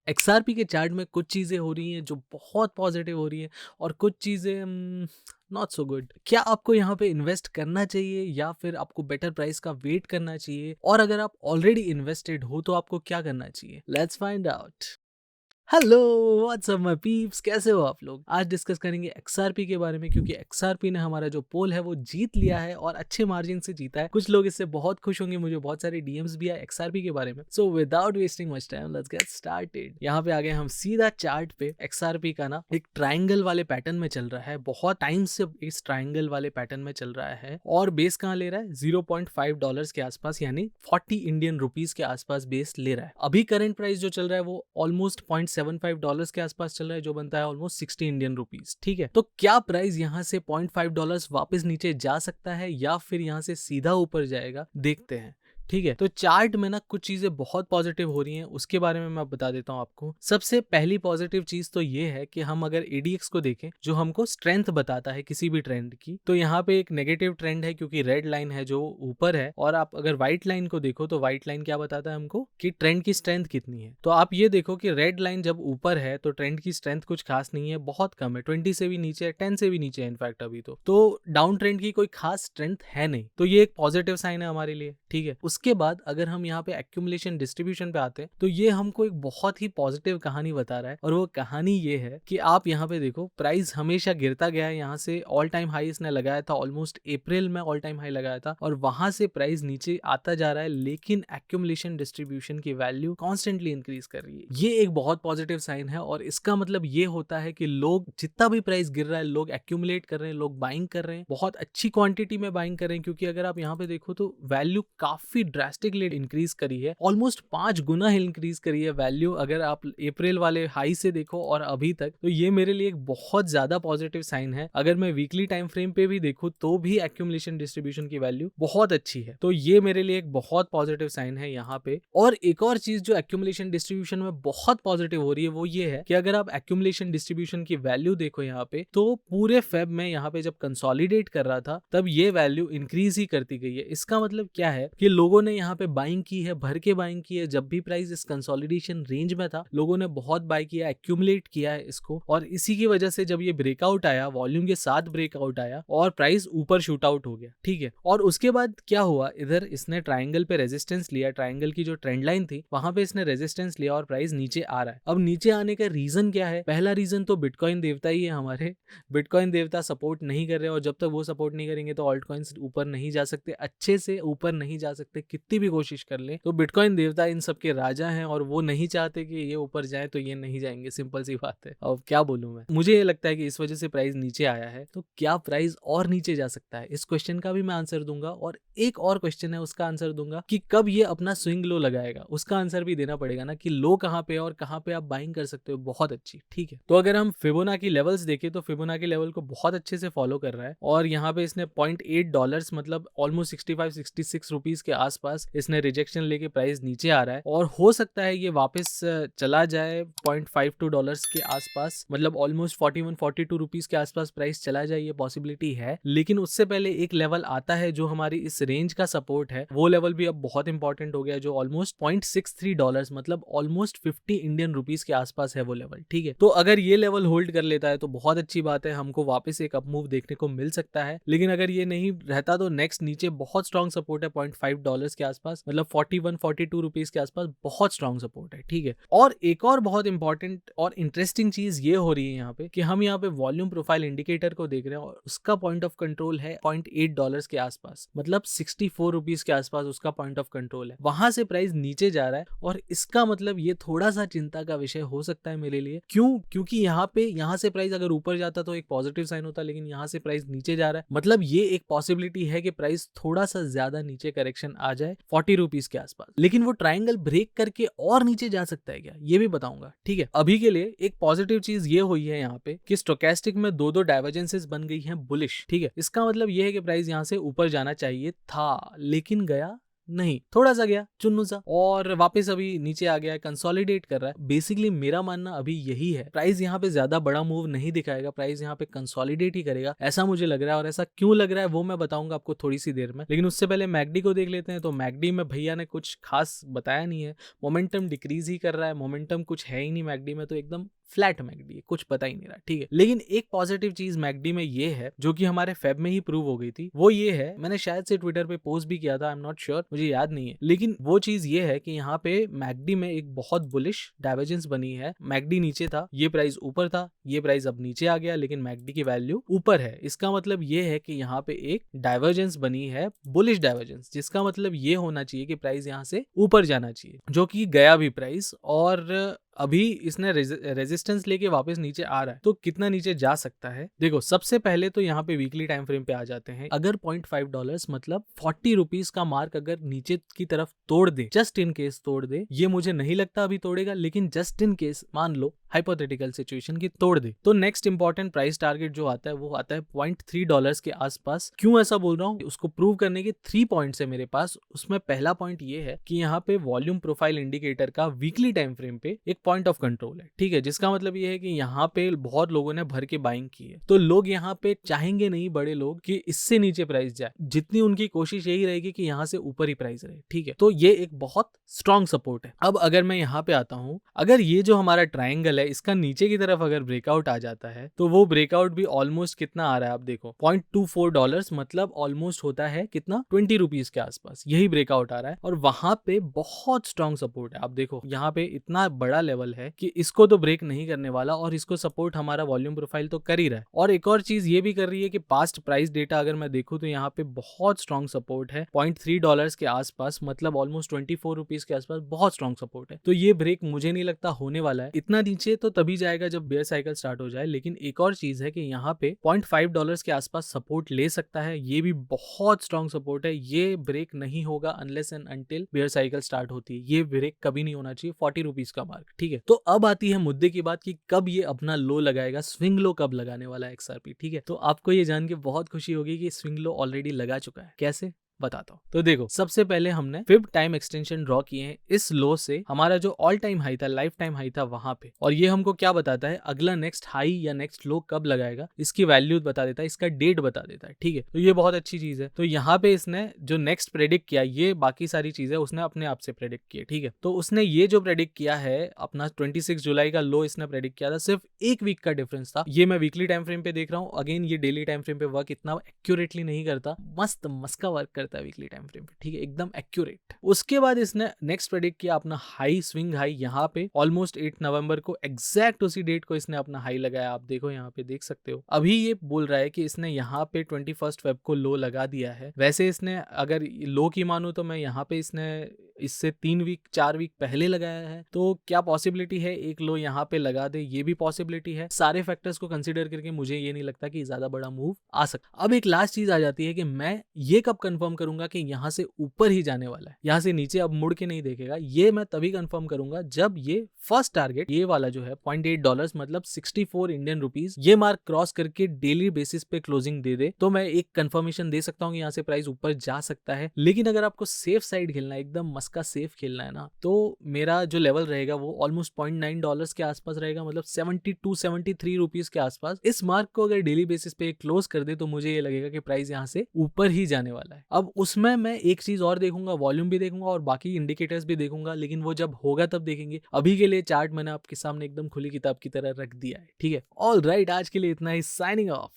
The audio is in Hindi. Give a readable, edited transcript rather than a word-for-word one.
एक्सआरपी के चार्ट में कुछ चीजें हो रही हैं जो बहुत पॉजिटिव हो रही हैं और कुछ चीजें नॉट सो गुड। क्या आपको यहाँ पे इन्वेस्ट करना चाहिए या फिर आपको बेटर प्राइस का वेट करना चाहिए, और अगर आप ऑलरेडी इन्वेस्टेड हो तो आपको क्या करना चाहिए? Let's find out. Hello, WhatsApp my peeps, कैसे हो आप लोग? आज डिस्कस करेंगे एक्सआरपी के बारे में, क्योंकि एक्सआरपी ने हमारा जो पोल है वो जीत लिया है और अच्छे मार्जिन से जीता है। कुछ लोग इससे बहुत खुश होंगे, मुझे बहुत सारे डीएम्स भी आए एक्सआरपी के बारे में। So without wasting much time, let's get started. यहाँ पे आ गए हम सीधा चार्ट पे। एक्सआरपी का ना एक ट्राइंगल वाले पैटर्न में चल रहा है, बहुत टाइम से इस ट्राइंगल वाले पैटर्न में चल रहा है, और बेस कहाँ ले रहा है? $0.5 के आसपास, यानी 40 इंडियन रुपीज के आसपास बेस ले रहा है। अभी करंट प्राइस जो चल रहा है वो ऑलमोस्ट $0.75 के आसपास चल रहा है, जो बनता है ऑलमोस्ट 60 इंडियन रुपीज। ठीक है, तो क्या प्राइस यहाँ से $0.5 वापस नीचे जा सकता है या फिर यहाँ से सीधा ऊपर जाएगा? देखते हैं। ठीक है, तो चार्ट में ना कुछ चीजें बहुत पॉजिटिव हो रही हैं, उसके बारे में मैं बता देता हूं आपको। सबसे पहली पॉजिटिव चीज तो ये है कि हम अगर एडीएक्स को देखें, जो हमको स्ट्रेंथ बताता है किसी भी ट्रेंड की, तो यहाँ पे एक नेगेटिव ट्रेंड है क्योंकि रेड लाइन है जो ऊपर है, और आप अगर व्हाइट लाइन को देखो तो व्हाइट लाइन क्या बताता है हमको कि ट्रेंड की स्ट्रेंथ कितनी है। तो आप ये देखो कि रेड लाइन जब ऊपर है तो ट्रेंड की स्ट्रेंथ कुछ खास नहीं है, बहुत कम है, 20 से भी नीचे है, 10 से भी नीचे है इनफैक्ट अभी तो डाउन ट्रेंड की कोई खास स्ट्रेंथ है नहीं। तो ये एक पॉजिटिव साइन है हमारे लिए। ठीक है, उसके बाद अगर हम यहाँ पे एक्यूमुलेशन डिस्ट्रीब्यूशन पे आते हैं तो ये हमको एक बहुत ही पॉजिटिव कहानी बता रहा है, और वो कहानी ये है कि आप यहाँ पे देखो प्राइस हमेशा गिरता गया है। यहाँ से ऑल टाइम हाई इसने लगाया था, ऑलमोस्ट अप्रैल में ऑल टाइम हाई लगाया था, और वहां से प्राइस नीचे आता जा रहा है, लेकिन एक्यूमुलेशन डिस्ट्रीब्यूशन की वैल्यू कॉन्स्टेंटली इंक्रीज कर रही है। ये एक बहुत पॉजिटिव साइन है, और इसका मतलब ये होता है कि लोग, जितना भी प्राइस गिर रहा है, लोग एक्यूमुलेट कर रहे हैं, लोग बाइंग कर रहे हैं, बहुत अच्छी क्वांटिटी में बाइंग कर रहे हैं। क्योंकि अगर आप यहाँ पे देखो तो वैल्यू काफी ड्रास्टिकली इंक्रीज करी है, ऑलमोस्ट 5 गुना इंक्रीज करी है वैल्यू। अगर आप अप्रैल वाले हाई से देखो और अभी तक, तो ये मेरे लिए एक बहुत ज्यादा पॉजिटिव साइन है। अगर मैं वीकली टाइम फ्रेम पे भी देखूं तो भी एक्यूमुलेशन डिस्ट्रीब्यूशन की वैल्यू बहुत अच्छी है, तो ये मेरे लिए एक बहुत पॉजिटिव साइन है यहाँ पे। और एक और चीज जो एक्यूमुलेशन डिस्ट्रीब्यूशन में बहुत पॉजिटिव हो रही है वो ये है कि अगर आप एक्यूमुलेशन डिस्ट्रीब्यूशन की वैल्यू देखो यहाँ पे, तो पूरे फेब में यहाँ पे जब कंसोलिडेट कर रहा था तब ये वैल्यू इंक्रीज ही करती गई है। इसका मतलब क्या है कि लोगों ने यहाँ पे बाइंग की है, भर के बाइंग की है। जब भी प्राइस इस कंसोलिडेशन रेंज में था, लोगों ने बहुत बाय किया, एक्यूमुलेट किया है इसको, और इसी की वजह से जब ये ब्रेकआउट आया, वॉल्यूम के साथ ब्रेकआउट आया और प्राइस ऊपर शूट आउट हो गया। ठीक है, और उसके बाद क्या हुआ, इधर इसने ट्राइंगल पे रेजिस्टेंस लिया, ट्राइंगल की जो ट्रेंड लाइन थी वहां पे इसने रेजिस्टेंस लिया और प्राइस नीचे आ रहा है। अब नीचे आने का रीजन क्या है? पहला रीजन तो बिटकॉइन देवता ही है हमारे। बिटकॉइन देवता सपोर्ट नहीं कर रहे, और जब तक वो सपोर्ट नहीं करेंगे तो ऑल्ट कॉइन्स ऊपर नहीं जा सकते, अच्छे से ऊपर नहीं जा सकते, कितनी भी कोशिश कर ले। तो बिटकॉइन देवता इन सब के राजा हैं, और वो नहीं चाहते कि ये ऊपर जाए, तो ये नहीं जाएंगे, सिंपल सी बात है। अब क्या बोलूं मैं, मुझे ये लगता है कि इस वजह से प्राइस नीचे आया है। तो क्या प्राइस और नीचे जा सकता है? इस क्वेश्चन का भी मैं आंसर दूंगा, और एक और क्वेश्चन है उसका आंसर दूंगा कि कब ये अपना स्विंग लो लगाएगा, उसका आंसर भी देना पड़ेगा ना, कि लो कहाँ पे और कहाँ पे आप बाइंग कर सकते हो। बहुत अच्छी। ठीक है, तो अगर हम फिबोनाची लेवल्स देखें तो फिबोनाची लेवल को बहुत अच्छे से फॉलो कर रहा है, और यहाँ पे इसने $0.8 मतलब ऑलमोस्ट 65-66 रुपीज के आसपास इसने रिजेक्शन लेके प्राइस नीचे आ रहा है, और हो सकता है ये वापस चला जाए $0.52 के आसपास, मतलब ऑलमोस्ट 41-42 रुपीज के आसपास प्राइस चला जाए, ये पॉसिबिलिटी है। लेकिन उससे पहले एक लेवल आता है जो हमारी इस रेंज का सपोर्ट है, वो लेवल भी अब बहुत इंपॉर्टेंट हो गया, जो ऑलमोस्ट $0.63 मतलब ऑलमोस्ट 50 इंडियन रुपीज के आसपास है वो लेवल। ठीक है, तो अगर ये लेवल होल्ड कर लेता है तो बहुत अच्छी बात है, हमको वापस एक अप मूव देखने को मिल सकता है। लेकिन अगर ये नहीं रहता तो नेक्स्ट नीचे बहुत स्ट्रॉन्ग सपोर्ट है $0.5 के आसपास, मतलब 41-42 रुपीज के आसपास बहुत स्ट्रॉन्ग सपोर्ट है। ठीक है, और एक और बहुत इंपॉर्टेंट और इंटरेस्टिंग चीज ये हो रही है यहाँ पे कि हम यहाँ पे वॉल्यूम प्रोफाइल इंडिकेटर को देख रहे हैं, और उसका पॉइंट ऑफ कंट्रोल है $0.8 के आसपास, मतलब 64 रुपीज के आसपास उसका पॉइंट ऑफ कंट्रोल है। वहां से प्राइस नीचे जा रहा है, और इसका मतलब ये थोड़ा सा चिंता का विषय हो सकता है मेरे लिए। क्यों? क्योंकि यहाँ से प्राइस अगर ऊपर जाता तो एक पॉजिटिव साइन होता, लेकिन यहाँ से प्राइस नीचे जा रहा है, मतलब ये एक पॉसिबिलिटी है कि प्राइस थोड़ा सा ज्यादा नीचे करेक्शन आ जाए 40 रुपीज के आसपास। लेकिन वो ट्राइंगल ब्रेक करके और नीचे जा सकता है क्या, ये भी बताऊंगा। ठीक है, अभी के लिए एक पॉजिटिव चीज ये हुई है यहाँ पे कि स्टोकेस्टिक में दो डाइवर्जेंसेस बन गई हैं बुलिश। ठीक है, इसका मतलब ये है कि प्राइस यहाँ से ऊपर जाना चाहिए था, लेकिन गया नहीं, थोड़ा सा गया चुन्नू सा और वापस अभी नीचे आ गया है, कंसोलिडेट कर रहा है। बेसिकली मेरा मानना अभी यही है, प्राइस यहाँ पे ज्यादा बड़ा मूव नहीं दिखाएगा, प्राइस यहाँ पे कंसोलिडेट ही करेगा, ऐसा मुझे लग रहा है। और ऐसा क्यों लग रहा है वो मैं बताऊंगा आपको थोड़ी सी देर में, लेकिन उससे पहले मैकडी को देख लेते हैं। तो मैकडी में भैया ने कुछ खास बताया नहीं है, मोमेंटम डिक्रीज ही कर रहा है, मोमेंटम कुछ है ही नहीं मैकडी में, तो एकदम फ्लैट मैकडी है, कुछ पता ही नहीं रहा, ठीक है। लेकिन एक पॉजिटिव चीज मैकडी में ये है जो कि हमारे फेब में ही प्रूव हो गई थी, वो ये है, मैंने शायद से ट्विटर पे पोस्ट भी किया था, आई एम नॉट श्योर, मुझे याद नहीं है, लेकिन वो चीज ये है कि यहाँ पे मैकडी में एक बहुत बुलिश डाइवर्जेंस बनी है। मैकडी नीचे था, ये प्राइस ऊपर था, ये प्राइस अब नीचे आ गया, लेकिन मैकडी की वैल्यू ऊपर है। इसका मतलब ये है कि यहाँ पे एक डाइवर्जेंस बनी है, बुलिश डाइवर्जेंस, जिसका मतलब ये होना चाहिए कि प्राइस यहाँ से ऊपर जाना चाहिए, जो कि गया भी प्राइस। और अभी इसने रेजिस्टेंस लेके वापस नीचे आ रहा है, तो कितना नीचे जा सकता है देखो। सबसे पहले तो यहाँ पे वीकली टाइम फ्रेम पे आ जाते हैं। अगर $0.5 मतलब 40 रुपीज का मार्क अगर नीचे की तरफ तोड़ दे, जस्ट इन केस तोड़ दे, ये मुझे नहीं लगता अभी तोड़ेगा, लेकिन जस्ट इन केस मान लो हाइपोथेटिकल सिचुएशन की तोड़ दे, तो नेक्स्ट इंपॉर्टेंट प्राइस टारगेट जो आता है वो आता है $0.3 के आसपास। क्यों ऐसा बोल रहा हूँ, उसको प्रूव करने के 3 पॉइंट्स है मेरे पास। उसमें पहला पॉइंट ये है कि यहाँ पे वॉल्यूम प्रोफाइल इंडिकेटर का वीकली टाइम फ्रेम पे एक पॉइंट ऑफ कंट्रोल है, ठीक है, जिसका मतलब ये है कि यहाँ पे बहुत लोगों ने भर के बाइंग की है, तो लोग यहाँ पे चाहेंगे नहीं, बड़े लोग, कि इससे नीचे प्राइस जाए, जितनी उनकी कोशिश यही रहेगी कि यहाँ से ऊपर ही प्राइस रहे, ठीक है। तो ये एक बहुत स्ट्रॉन्ग सपोर्ट है। अब अगर मैं यहाँ पे आता हूँ, अगर ये जो हमारा ट्राइंगल है इसका नीचे की तरफ अगर ब्रेकआउट आ जाता है, तो वो ब्रेकआउट भी ऑलमोस्ट कितना आ रहा है आप देखो, $0.24, मतलब ऑलमोस्ट होता है कितना, 20 रुपीज के आसपास, यही ब्रेकआउट आ रहा है। और वहां पे बहुत स्ट्रॉन्ग सपोर्ट है, आप देखो यहाँ पे इतना बड़ा लेवल है कि इसको तो ब्रेक नहीं करने वाला, और इसको सपोर्ट हमारा वॉल्यूम प्रोफाइल तो कर ही रहा है। और एक और चीज ये भी कर रही है कि पास्ट प्राइस डेटा अगर मैं देखूं तो यहाँ पे बहुत स्ट्रॉन्ग सपोर्ट है, $0.3 के आसपास, मतलब ऑलमोस्ट 24 रुपीज के आसपास बहुत स्ट्रॉन्ग सपोर्ट है। तो ये ब्रेक मुझे नहीं लगता होने वाला है। इतना नीचे तो तभी जाएगा जब बेयर साइकिल स्टार्ट हो जाए। लेकिन एक और चीज है कि यहाँ पे $0.5 के आसपास सपोर्ट ले सकता है, ये भी बहुत स्ट्रॉन्ग सपोर्ट है। ये ब्रेक नहीं होगा unless and until bare cycle start होती है, ये ब्रेक कभी नहीं होना चाहिए 40 रुपीज का मार्क, ठीक है। तो अब आती है मुद्दे की बात कि कब ये अपना लो लगाएगा, स्विंग लो कब लगाने वाला है XRP, ठीक है। तो आपको ये जान के बहुत खुशी होगी कि स्विंग लो ऑलरेडी लगा चुका है। कैसे बताता हूँ। तो देखो, सबसे पहले हमने फिब टाइम एक्सटेंशन ड्रॉ किए हैं इस लो से, हमारा जो ऑल टाइम हाई था, लाइफ टाइम हाई था वहां पे, और ये हमको क्या बताता है, अगला नेक्स्ट हाई या नेक्स्ट लो कब लगाएगा इसकी वैल्यू बता देता है, इसका डेट बता देता है, ठीक है। तो ये बहुत अच्छी चीज है। तो यहाँ पे इसने जो नेक्स्ट प्रेडिक्ट किया, ये बाकी सारी चीजें उसने अपने आप से प्रेडिक्ट की, ठीक है। तो उसने ये जो प्रेडिक्ट किया है अपना 26 जुलाई का लो इसने प्रेडिक्ट किया था, सिर्फ एक वीक का डिफरेंस था। ये मैं वीकली टाइम फ्रेम पे देख रहा हूँ, अगेन ये डेली टाइम फ्रेम पे वर्क इतना एक्यूरेटली नहीं करता, मस्त मस्का वर्क करता है वीकली टाइम फ्रेम पे, ठीक है, एकदम एक्यूरेट। उसके बाद इसने नेक्स्ट प्रेडिक्ट किया अपना हाई, स्विंग हाई, यहाँ पे ऑलमोस्ट 8 नवंबर को, एग्जैक्ट उसी डेट को इसने अपना हाई लगाया। आप देखो यहाँ पे देख सकते हो, अभी ये बोल रहा है कि इसने यहाँ पे 21 फेब को लो लगा दिया है। वैसे इसने अगर लो की मानू तो मैं यहाँ पे इसने इससे 4 वीक पहले लगाया है, तो क्या पॉसिबिलिटी है एक लो यहाँ पे लगा दे, ये भी पॉसिबिलिटी है। सारे फैक्टर्स को कंसीडर करके मुझे ये नहीं लगता कि ज्यादा बड़ा मूव आ सकता। अब एक लास्ट चीज आ जाती है कि मैं ये कब कंफर्म करूंगा कि यहाँ से ऊपर ही जाने वाला है, यहाँ से नीचे अब मुड़ के नहीं देखेगा। ये मैं तभी कंफर्म करूंगा जब ये फर्स्ट टारगेट, ये वाला जो है $0.8 मतलब 64 इंडियन रुपीज, ये मार्क क्रॉस करके डेली बेसिस पे क्लोजिंग दे दे, तो मैं एक कंफर्मेशन दे सकता हूँ कि यहाँ से प्राइस ऊपर जा सकता है। लेकिन अगर आपको सेफ साइड खेलना है, एकदम मस्का सेफ खेलना है ना, तो मेरा जो लेवल रहेगा वो ऑलमोस्ट $0.9 के आसपास रहेगा, मतलब 73 रुपीज के आसपास। इस मार्क को अगर डेली बेसिस पे क्लोज कर दे तो मुझे ये लगेगा कि प्राइस यहाँ से ऊपर ही जाने वाला है। अब उसमें मैं एक चीज और देखूंगा, वॉल्यूम भी देखूंगा और बाकी इंडिकेटर्स भी देखूंगा, लेकिन वो जब होगा तब देखेंगे। अभी के लिए चार्ट मैंने आपके सामने एकदम खुली किताब की तरह रख दिया है, ठीक है। ऑल राइट, आज के लिए इतना ही, साइनिंग ऑफ।